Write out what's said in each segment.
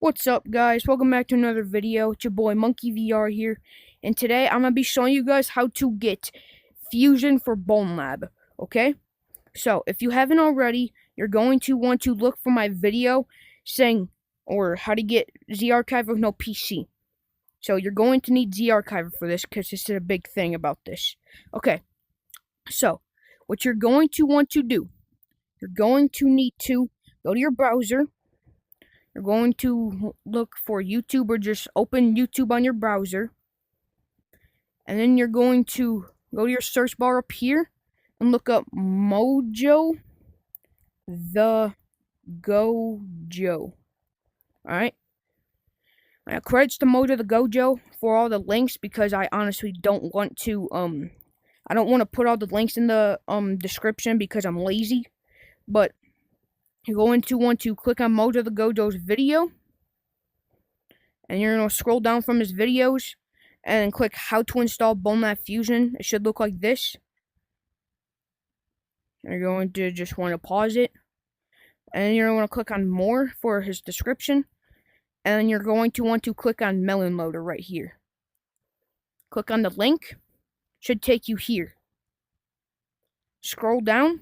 What's up, guys? Welcome back to another video. It's your boy Monkey VR here, and today I'm gonna be showing you guys how to get Fusion for Bonelab. Okay, so if you haven't already, you're going to want to look for my video saying or how to get ZArchiver with no PC. So you're going to need ZArchiver for this because this is a big thing about this. Okay, so what you're going to want to do, you're going to need to go to your browser. You're going to look for YouTube or just open YouTube on your browser. And then you're going to go to your search bar up here and look up Mojo the Gojo. Alright? Now, credits to Mojo the Gojo for all the links because I honestly don't want to, I don't want to put all the links in the, description because I'm lazy. But you're going to want to click on Mojo the Gojo's video. And you're going to scroll down from his videos. And click how to install Bonelab Fusion. It should look like this. You're going to just want to pause it. And then you're going to click on more for his description. And then you're going to want to click on Melon Loader right here. Click on the link. Should take you here. Scroll down.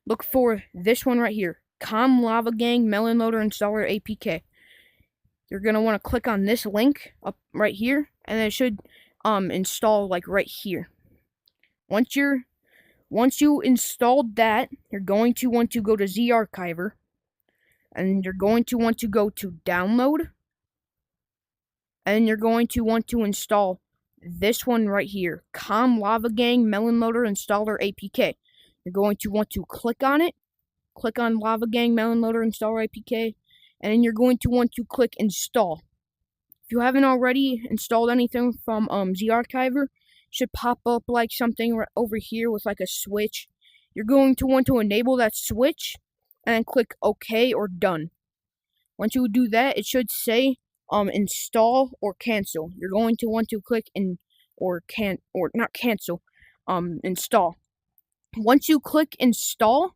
Look for this one right here. Lava Gang Melon Loader Installer APK. You're going to want to click on this link up right here. And it should install like right here. Once you installed that, you're going to want to go to ZArchiver. And you're going to want to go to download. And you're going to want to install this one right here. Lava Gang Melon Loader Installer APK. You're going to want to click on it. Click on Lava Gang Melon Loader Installer APK. And then you're going to want to click install. If you haven't already installed anything from ZArchiver, it should pop up like something right over here with like a switch. You're going to want to enable that switch and then click OK or done. Once you do that, it should say install or cancel. You're going to want to click install. Once you click install,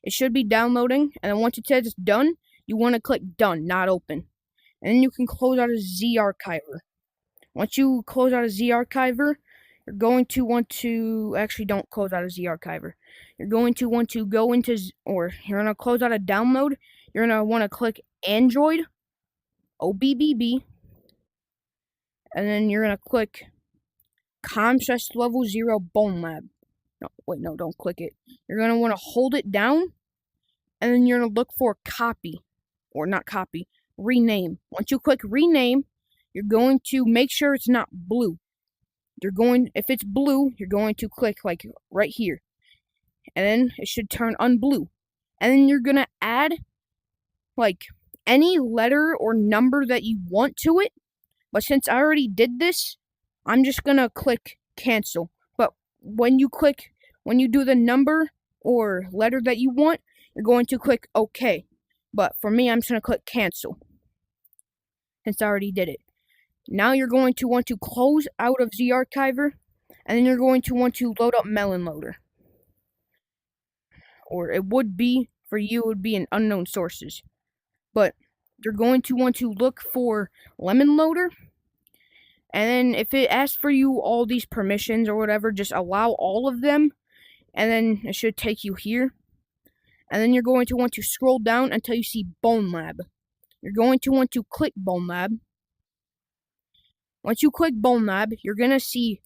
it should be downloading, and then once it says it's done, you want to click done, not open. And then you can close out a ZArchiver. Once you close out a ZArchiver, you're going to want to, actually don't close out a ZArchiver. You're going to want to go into, or you're going to close out a download. You're going to want to click Android, OBBB, and then you're going to click Comstress Level 0 Bonelab. No, don't click it. You're going to want to hold it down, and then you're going to look for copy, or not copy, rename. Once you click rename, you're going to make sure it's not blue. If it's blue, you're going to click like right here. And then it should turn unblue. And then you're going to add like any letter or number that you want to it. But since I already did this, I'm just going to click cancel. But when you do the number or letter that you want, you're going to click OK. But for me, I'm just going to click cancel, since I already did it. Now you're going to want to close out of ZArchiver, and then you're going to want to load up Melon Loader. Or it would be, for you, it would be in unknown sources. But you're going to want to look for Lemon Loader, and then if it asks for you all these permissions or whatever, just allow all of them, and then it should take you here. And then you're going to want to scroll down until you see Bonelab. You're going to want to click Bonelab. Once you click Bonelab, you're going to see,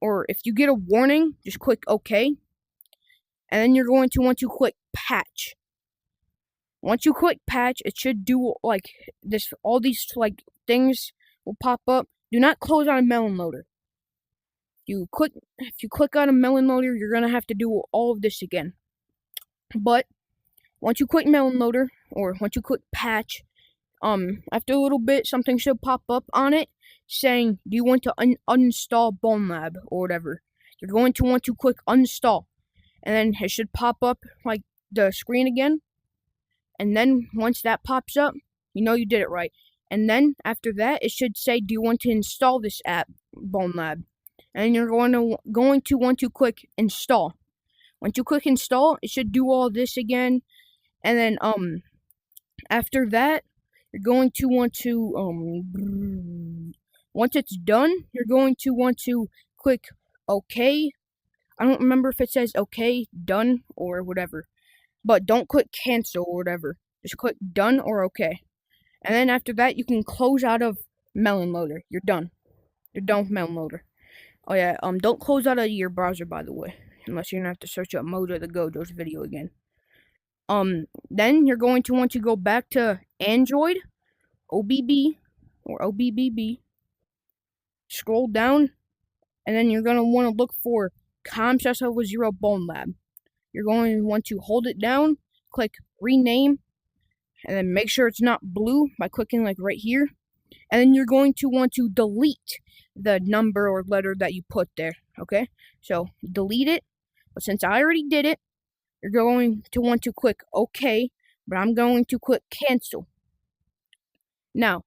or if you get a warning, just click OK. And then you're going to want to click Patch. Once you click Patch, it should do like this, all these like things will pop up. Do not close on a Melon Loader. If you click on a Melon Loader, you're going to have to do all of this again. But once you click Melon Loader, or once you click Patch, after a little bit, something should pop up on it saying, do you want to uninstall Bonelab or whatever. You're going to want to click uninstall, and then it should pop up like the screen again. And then once that pops up, you know you did it right. And then after that, it should say, do you want to install this app, Bonelab? And you're going to want to click install. Once you click install, it should do all this again. And then after that, you're going to want to once it's done, you're going to want to click OK. I don't remember if it says OK, done, or whatever. But don't click cancel or whatever. Just click done or OK. And then after that, you can close out of Melon Loader. You're done. You're done with Melon Loader. Oh yeah, don't close out of your browser, by the way, unless you're gonna have to search up Mojo the Gojo's video again. Then you're going to want to go back to Android, OBB, or OBBB. Scroll down, and then you're gonna want to look for com/0 Bonelab. You're going to want to hold it down, click rename, and then make sure it's not blue by clicking like right here. And then you're going to want to delete the number or letter that you put there, okay? So delete it, but since I already did it, you're going to want to click OK, but I'm going to click cancel. Now,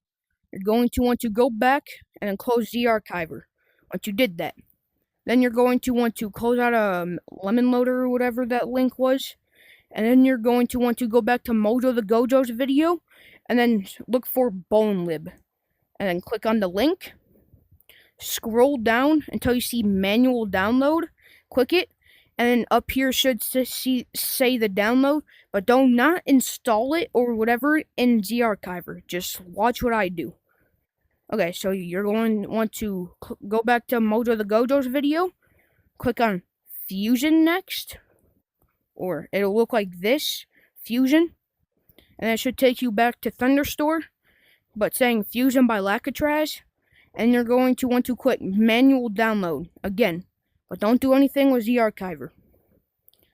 you're going to want to go back and then close the archiver. Once you did that, then you're going to want to close out a Lemon Loader or whatever that link was. And then you're going to want to go back to Mojo the Gojo's video and then look for Bonelab. And then click on the link. Scroll down until you see manual download. Click it. And then up here should say the download. But do not install it or whatever in ZArchiver. Just watch what I do. Okay, so you're going to want to go back to Mojo the Gojo's video. Click on Fusion next. Or it'll look like this. Fusion. And it should take you back to Thunderstore. But saying Fusion by Lakatraz. And you're going to want to click manual download again. But don't do anything with ZArchiver.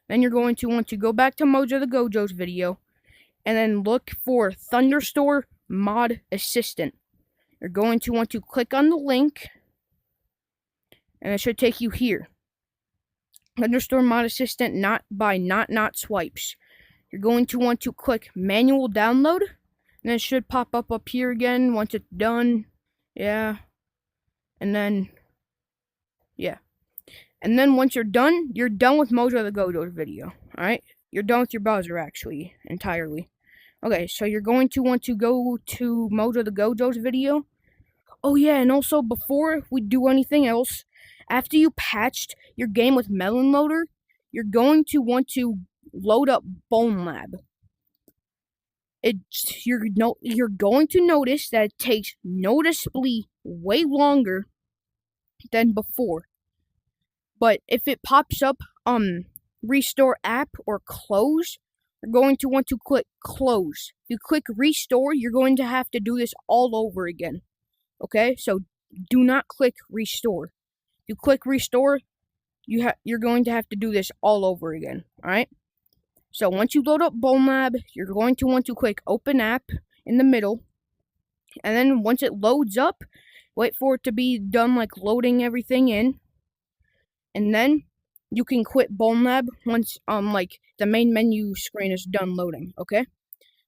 Then you're going to want to go back to Mojo the Gojo's video. And then look for Thunderstore Mod Assistant. You're going to want to click on the link. And it should take you here. Thunderstore Mod Assistant not by not swipes. You're going to want to click manual download. And it should pop up here again once it's done. Yeah. And then, yeah. And then once you're done with Mojo the Gojo's video. Alright? You're done with your browser, actually, entirely. Okay, so you're going to want to go to Mojo the Gojo's video. Oh yeah, and also before we do anything else, after you patched your game with Melon Loader, you're going to want to load up Bonelab. You're going to notice that it takes noticeably way longer than before. But if it pops up restore app or close, you're going to want to click close. If you click restore, you're going to have to do this all over again. Okay? So do not click restore. If you click restore, you're going to have to do this all over again. Alright? So once you load up Bonelab, you're going to want to click open app in the middle. And then once it loads up, wait for it to be done like loading everything in. And then you can quit Bonelab once like the main menu screen is done loading, okay?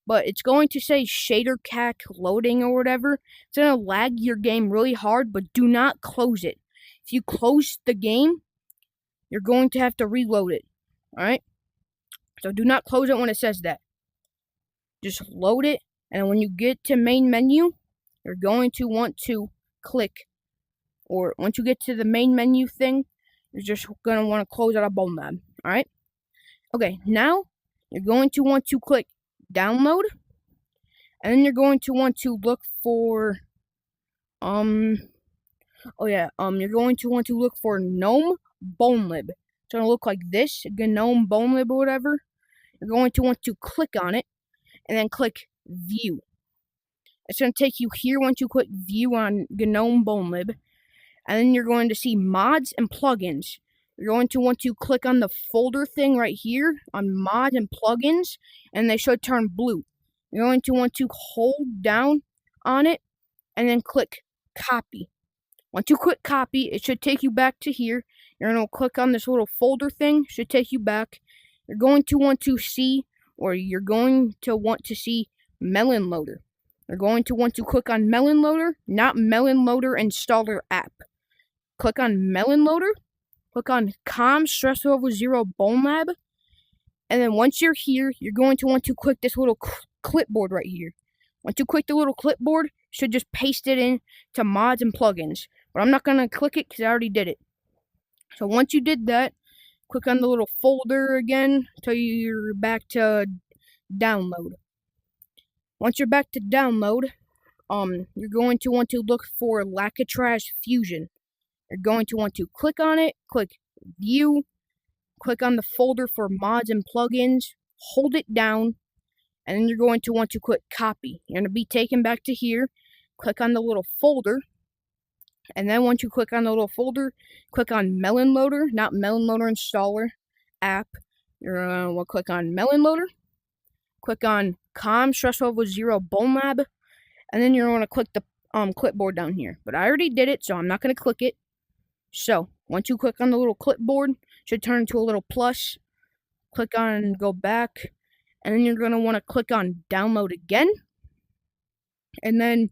But it's going to say shader cac loading or whatever. It's gonna lag your game really hard, but do not close it. If you close the game, you're going to have to reload it. Alright? So do not close it when it says that. Just load it, and when you get to main menu, you're going to want to click, or once you get to the main menu thing, you're just going to want to close out of Bonelab. Alright? Okay, now you're going to want to click download, and then you're going to want to look for you're going to want to look for GNOME Bonelab. It's going to look like this, GNOME Bonelab or whatever. You're going to want to click on it, and then click view. It's going to take you here once you click view on GNOME Bonelab, and then you're going to see mods and plugins. You're going to want to click on the folder thing right here on mods and plugins, and they should turn blue. You're going to want to hold down on it, and then click copy. Once you click copy, it should take you back to here. You're going to click on this little folder thing. It should take you back. You're going to want to see, Melon Loader. You're going to want to click on Melon Loader, not Melon Loader Installer app. Click on Melon Loader. Click on com/0 Bonelab. And then once you're here, you're going to want to click this little clipboard right here. Once you click the little clipboard, you should just paste it in to mods and plugins. But I'm not going to click it because I already did it. So once you did that, click on the little folder again until you're back to download. Once you're back to download, you're going to want to look for Alcatraz Fusion. You're going to want to click on it, click View, click on the folder for mods and plugins, hold it down, and then you're going to want to click Copy. You're going to be taken back to here, click on the little folder, and then once you click on the little folder, click on Melon Loader, not Melon Loader Installer app. You're going to click on Melon Loader, click on Com Stress Level 0 Bonelab, and then you're going to click the clipboard down here. But I already did it, so I'm not going to click it. So, once you click on the little clipboard, it should turn into a little plus. Click on go back, and then you're going to want to click on download again. And then,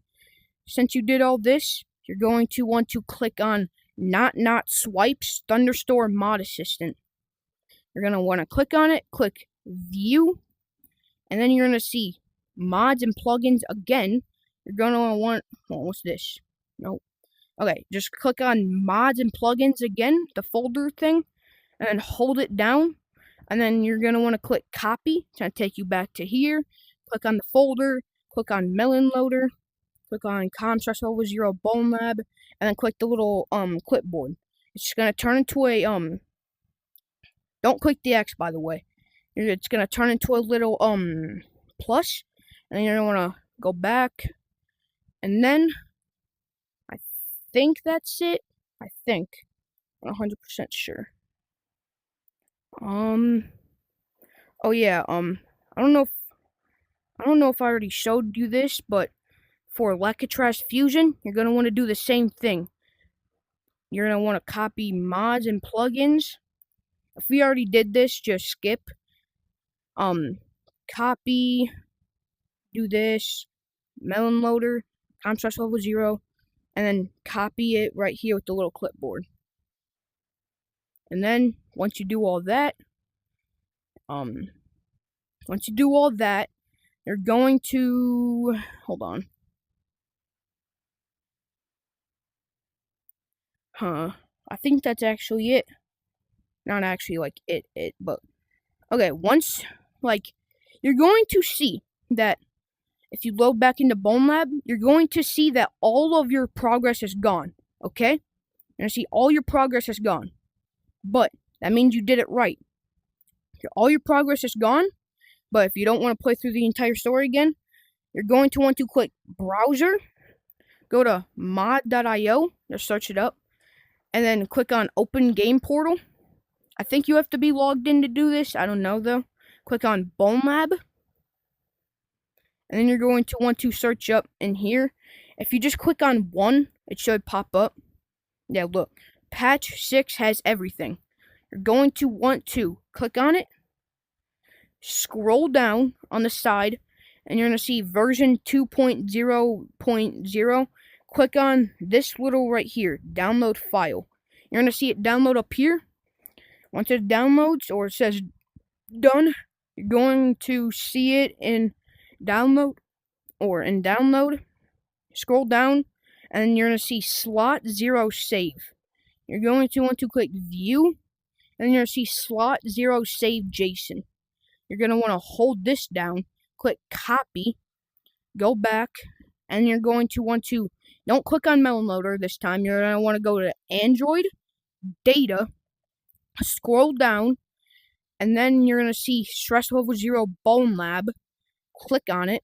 since you did all this, you're going to want to click on Not Swipes Thunderstorm Mod Assistant. You're going to want to click on it, click View, and then you're going to see Mods and Plugins again. You're going to want, what's this? Nope. Okay, just click on Mods and Plugins again, the folder thing, and then hold it down. And then you're going to want to click Copy. It's going to take you back to here. Click on the folder, click on Melon Loader, click on Com Stress Level 0 Bonelab, and then click the little clipboard. It's just going to turn into a, don't click the X, by the way. It's going to turn into a little plus, and then you're going to want to go back, and then I think that's it. I think. I'm 100% sure. Oh yeah, I don't know if I already showed you this, but for Alcatraz Fusion, you're going to want to do the same thing. You're going to want to copy mods and plugins. If we already did this, just skip. Copy, do this, Melon Loader, Com Stress Level 0, and then copy it right here with the little clipboard. And then, once you do all that, you're going to, hold on. I think that's actually it. Not actually like it, but okay, once, like, you're going to see that if you load back into Bonelab, you're going to see that all of your progress is gone, okay? You're going to see all your progress is gone, but that means you did it right. All your progress is gone, but if you don't want to play through the entire story again, you're going to want to click Browser, go to mod.io, just search it up, and then click on Open Game Portal. I think you have to be logged in to do this. I don't know, though. Click on Bonelab. And then you're going to want to search up in here. If you just click on 1, it should pop up. Yeah, look. Patch 6 has everything. You're going to want to click on it. Scroll down on the side. And you're going to see version 2.0.0. Click on this little right here. Download file. You're going to see it download up here. Once it downloads, or it says done, you're going to see it in download, scroll down, and you're going to see slot 0 save. You're going to want to click view, and you're going to see slot 0 save JSON. You're going to want to hold this down, click copy, go back, and you're going to want to, don't click on Melon Loader this time, you're going to want to go to Android, data, scroll down, and then you're going to see Stress Level 0 Bonelab. Click on it,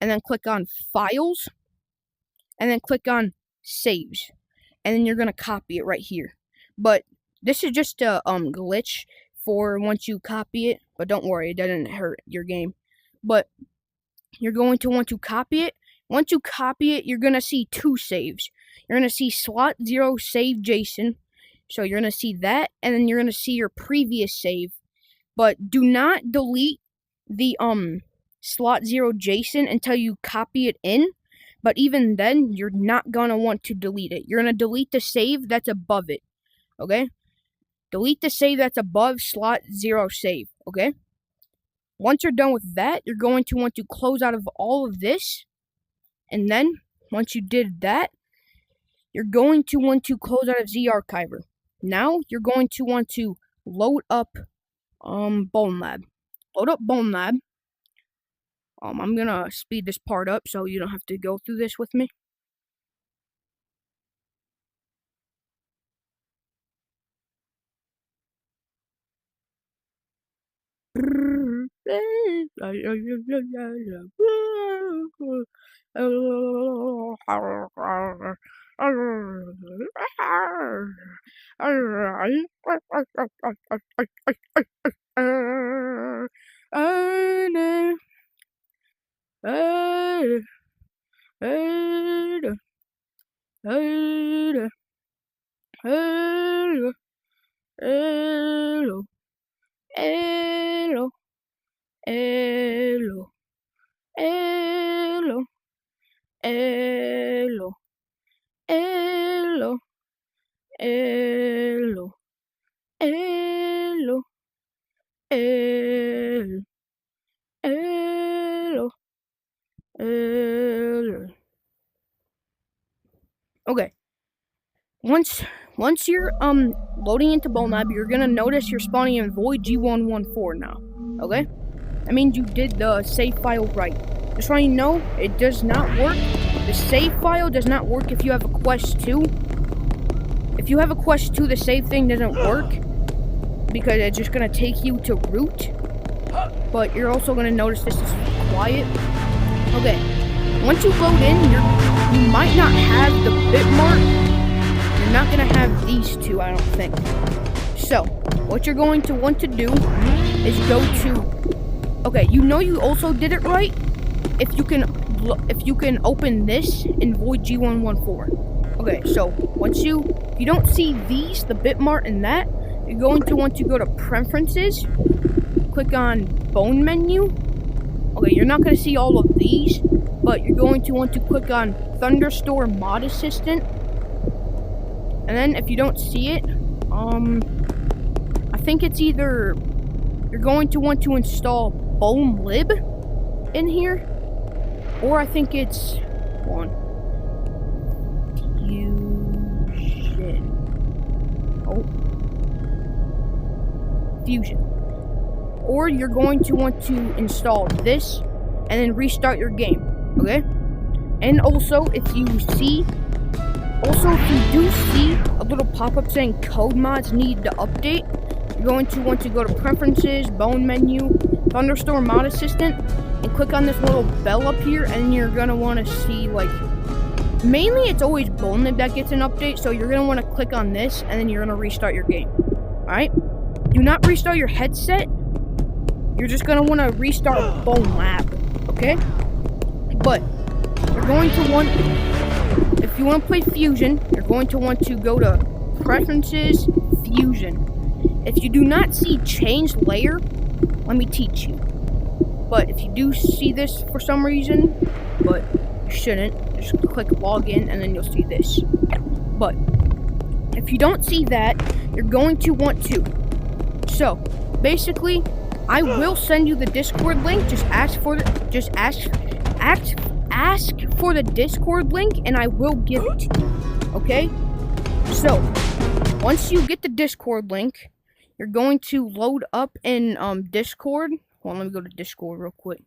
and then click on Files, and then click on Saves, and then you're going to copy it right here. But this is just a glitch for once you copy it, but don't worry, it doesn't hurt your game. But you're going to want to copy it. Once you copy it, you're going to see 2 saves. You're going to see slot 0 save JSON. So you're going to see that, and then you're going to see your previous save. But do not delete the slot 0 JSON until you copy it in. But even then, you're not going to want to delete it. You're going to delete the save that's above it. Okay? Delete the save that's above slot 0 save. Okay? Once you're done with that, you're going to want to close out of all of this. And then, once you did that, you're going to want to close out of ZArchiver. Now, you're going to want to load up Bonelab. Load up Bonelab. I'm gonna speed this part up so you don't have to go through this with me. Okay. Once you're loading into Bonelab, you're gonna notice you're spawning in void G114 now. Okay? That means you did the save file right. Just want you to know, it does not work. The save file does not work if you have a quest 2. If you have a quest 2, the save thing doesn't work because it's just gonna take you to root. But you're also gonna notice this is quiet. Okay. Once you load in, you might not have the bitmark. You're not gonna have these two, I don't think. So, what you're going to want to do is go to. Okay, you know you also did it right if you can open this in void G114. Okay, so if you don't see these, the bitmart and that, you're going to want to go to preferences, click on bone menu. Okay, you're not gonna see all of these, but you're going to want to click on Thunderstorm Mod Assistant. And then if you don't see it, I think it's either you're going to want to install Bonelab in here, or I think it's Fusion. Or you're going to want to install this and then restart your game. Okay? And also if you do see a little pop-up saying code mods need to update, you're going to want to go to preferences, bone menu, Thunderstorm Mod Assistant, and click on this little bell up here, and you're gonna want to see, like, mainly it's always Bonelab that gets an update, so you're gonna want to click on this and then you're gonna restart your game. Alright? Do not restart your headset. You're just gonna want to restart Bonelab, okay? But you're going to want, if you want to play Fusion, you're going to want to go to Preferences, Fusion. If you do not see Change Layer, let me teach you. But if you do see this for some reason, but you shouldn't, just click Login and then you'll see this. But if you don't see that, you're going to want to. So basically, I will send you the Discord link. Just ask for the Discord link, and I will give it to you. Okay? So once you get the Discord link, you're going to load up in Discord. Hold on, let me go to Discord real quick.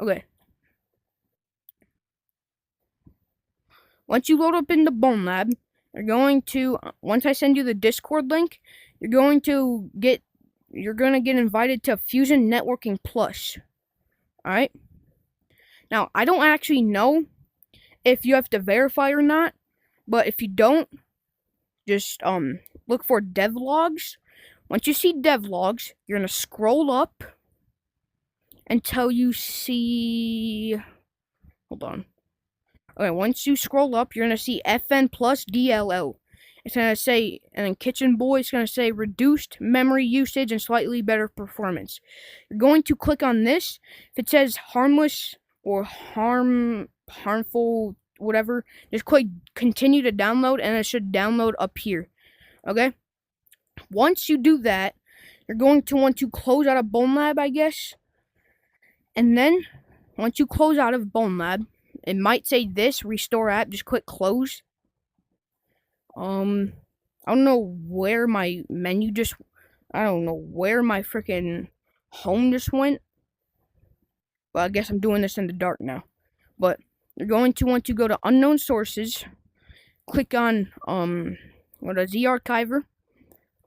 Okay. Once you load up in the Bonelab, you're going to, once I send you the Discord link, you're gonna get invited to Fusion Networking Plus. Alright? Now, I don't actually know if you have to verify or not, but if you don't, just look for devlogs. Once you see devlogs, you're gonna scroll up until you see, hold on. Okay, once you scroll up, you're gonna see FN plus DLO. it's going to say, and then Kitchen Boy, it's going to say reduced memory usage and slightly better performance. You're going to click on this. If it says harmless or harmful, whatever, just click continue to download, and it should download up here. Okay? Once you do that, you're going to want to close out of Bonelab, I guess. And then, once you close out of Bonelab, it might say this, restore app, just click close. I don't know where my menu just, I don't know where my freaking home just went. Well, I guess I'm doing this in the dark now. But you're going to want to go to unknown sources, click on, Z archiver,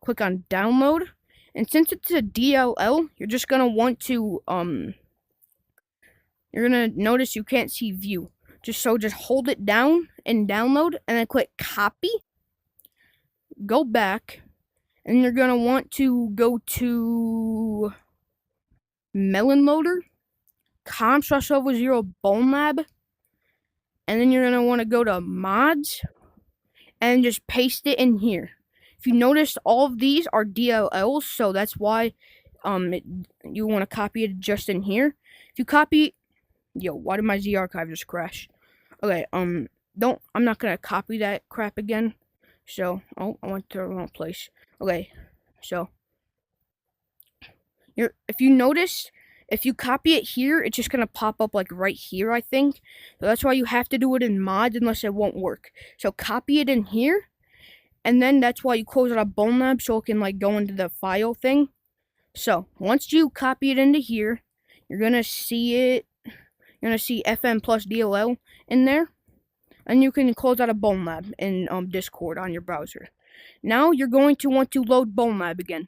click on download, and since it's a DLL, you're just gonna want to, you're gonna notice you can't see view. Just hold it down and download, and then click copy. Go back, and you're gonna want to go to Melon loader, com/0 Bonelab, and then you're gonna want to go to mods, and just paste it in here. If you notice, all of these are DLLs, so that's why you want to copy it just in here. If you copy, why did my Z archive just crash? Okay, I'm not gonna copy that crap again. So, I went to the wrong place. Okay, so if you notice, if you copy it here, it's just gonna pop up like right here, I think. So that's why you have to do it in mods, unless it won't work. So copy it in here, and then that's why you close it up Bonelab, so it can like go into the file thing. So once you copy it into here, you're gonna see it. You're gonna see FM plus DLL in there, and you can close out of Bonelab in Discord on your browser. Now you're going to want to load Bonelab again.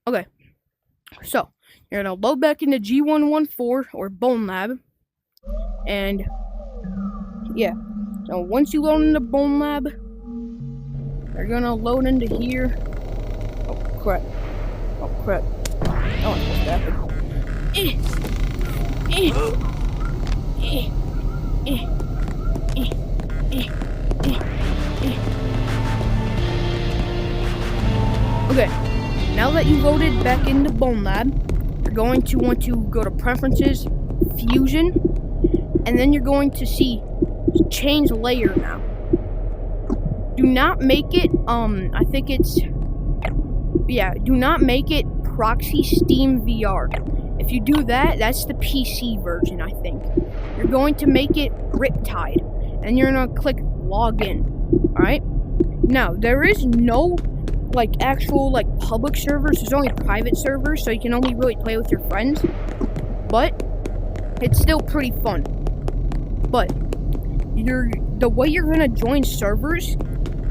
Okay, so you're gonna load back into G114 or Bonelab, and yeah. So once you load into Bonelab, you're gonna load into here. Oh crap! Oh crap! Oh, what's happened? Okay, now that you loaded back into Bonelab, you're going to want to go to Preferences, Fusion, and then you're going to see Change Layer now. Do not make it, I think it's, do not make it Proxy Steam VR. If you do that, that's the PC version, I think. You're going to make it Riptide, and you're gonna click Login, alright? Now, there is no actual public servers. There's only private servers, so you can only really play with your friends, but it's still pretty fun. But the way you're gonna join servers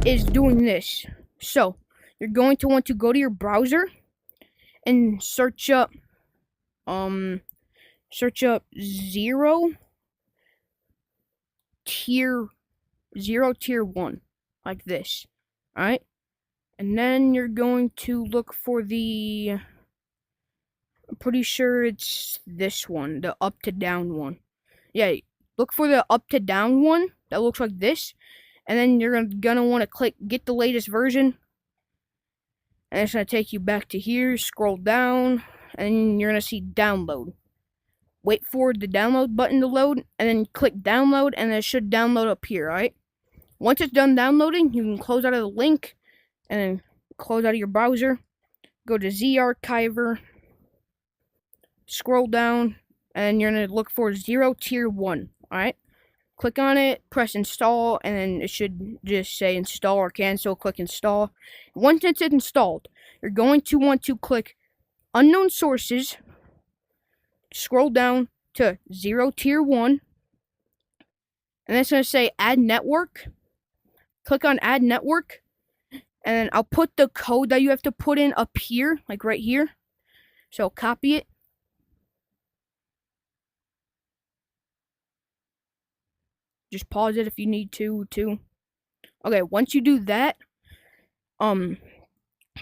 is doing this. So you're going to want to go to your browser and search up ZeroTier 1, like this. Alright? And then you're going to look for the, I'm pretty sure it's this one, the up to down one. Yeah, look for the up to down one that looks like this. And then you're gonna want to click get the latest version. And it's gonna take you back to here, scroll down, and you're gonna see download. Wait for the download button to load, and then click download, and it should download up here, alright? Once it's done downloading, you can close out of the link, and then close out of your browser, go to Z archiver, scroll down, and you're going to look for ZeroTier 1, alright? Click on it, press install, and then it should just say install or cancel. Click install. Once it's installed, you're going to want to click unknown sources, scroll down to ZeroTier 1, and it's going to say add network. Click on add network. And then I'll put the code that you have to put in up here, like right here. So copy it. Just pause it if you need to, too. Okay, once you do that,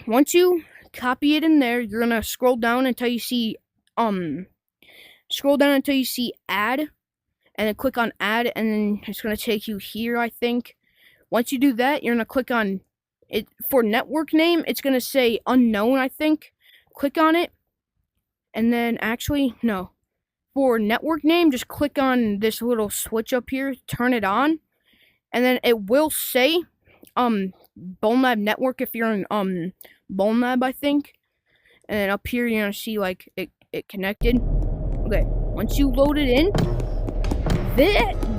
once you copy it in there, you're gonna scroll down until you see add, and then click on add, and then it's gonna take you here, I think. Once you do that, you're gonna click on it. For network name, it's gonna say unknown, I think. Click on it, and then actually no. For network name, just click on this little switch up here, turn it on, and then it will say Bonelab network if you're in Bonelab, I think. And then up here you're gonna see like it connected. Okay, once you load it in,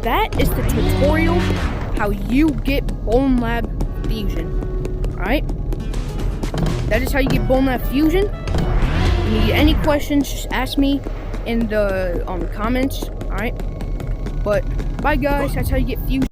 that is the tutorial how you get Bonelab Fusion. Alright? That is how you get Bonelab Fusion. If you need any questions, just ask me in the comments. Alright? But bye guys, that's how you get Fusion.